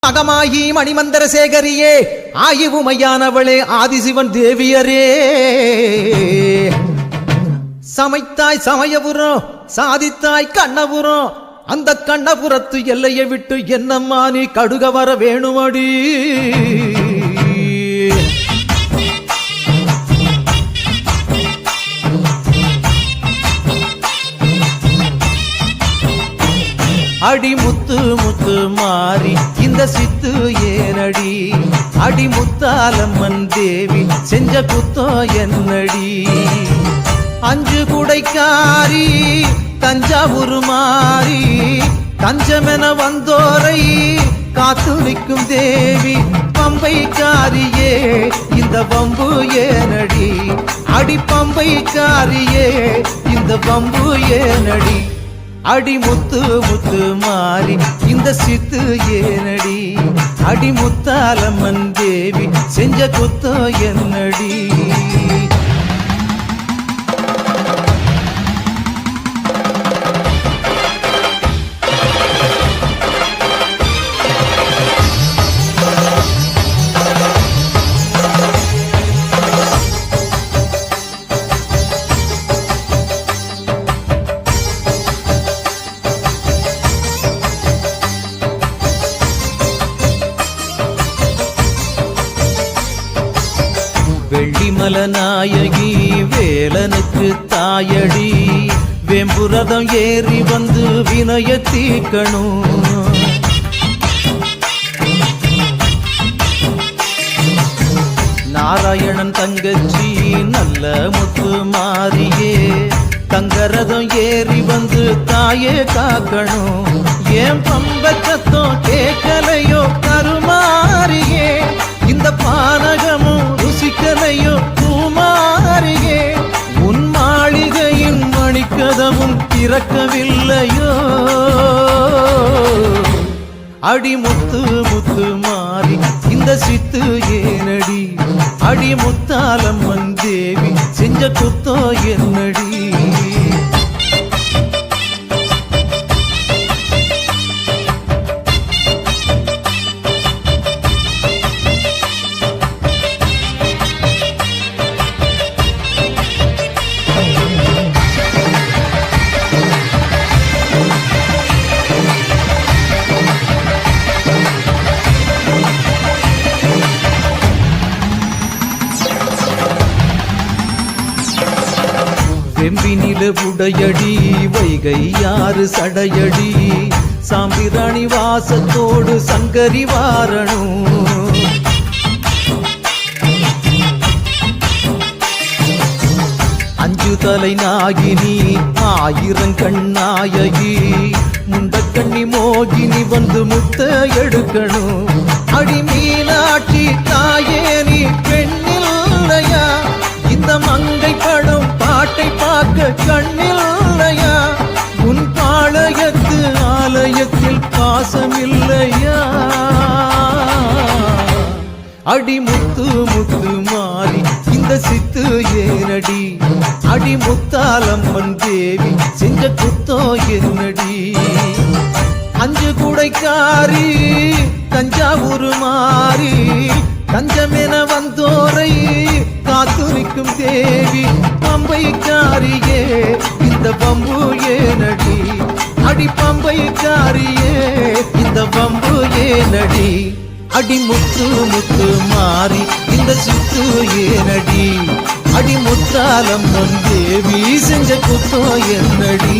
அகமாயி மணிமந்திர சேகரியே ஆயுவுமையானவளே ஆதிசிவன் தேவியரே சமைத்தாய் சமயபுரம் சாதித்தாய் கண்ணபுரம் அந்த கண்ணபுரத்து எல்லையை விட்டு என்னம்மா நீ கடுக வர வேணுமடி அடி முத்து முத்து மாறி இந்த சித்து ஏனடி அடி முத்தாலம்மன் தேவி செஞ்ச குத்தோ என்னடி அஞ்சு குடைக்காரி தஞ்சாவூர் மாறி தஞ்சமென வந்தோரை காத்து நிற்கும் தேவி பம்பைக்காரியே இந்த பம்பு ஏனடி அடி பம்பைக்காரியே இந்த பம்பு ஏனடி அடி முத்து முத்து மாறி இந்த சித்து ஏனடி அடி முத்தாலம்மன் தேவி செஞ்ச குத்தோ என்னடி வெள்ளிமல நாயகி வேலனுக்கு தாயடி வெம்புரதம் ஏறி வந்து வினய தீக்கணும் நாராயணன் தங்கச்சி நல்ல முத்து மாறியே தங்கரதம் ஏறி வந்து தாயே காக்கணும் ஏன் பம்பச்சத்தம் கேட்கலையோ கருமாறியே இந்த பானகமும் ருசிக்கலையோ பூமாரியே உன் மாளிகையின் மணிக்கதவும் திறக்கவில்லையோ அடி முத்து முத்து மாறி இந்த சித்து ஏனடி அடி முத்தாலம்மன் தேவி செஞ்ச குத்தோ என்னடி வெம்பினில உடையடி வைகை யாறு சடையடி சாம்பிராணி வாசத்தோடு சங்கரி வாரணும் அஞ்சு தலை நாகினி ஆயிரங்கண்ணாயகி முண்டக்கண்ணி மோகினி வந்து முத்த எடுக்கணும் அடி மீனாட்சி தாயே நீ பெண்ணில்லையா இந்த மங்கை படம் பாட்டை பார்க்க கண்ணில்லையா உன் பாளையத்து ஆலயத்தில் பாசமில்லையா அடி முத்து முத்து மாறி இந்த சித்து ஏனடி அடி முத்தாலம்மன் தேவி செஞ்ச குத்தோ என்னடி அஞ்சு குடைக்காரி தஞ்சாவூர் மாறி தஞ்சமென வந்தோரை காத்து நிற்கும் தேவி பம்பைக்காரியே இந்த பம்பு ஏனடி அடி பம்பைக்காரியே இந்த பம்பு ஏனடி அடி முத்து முத்து மாறி இந்த சித்து ஏனடி அடி முத்தாலம்மன் தேவி செஞ்ச குத்தோ என்னடி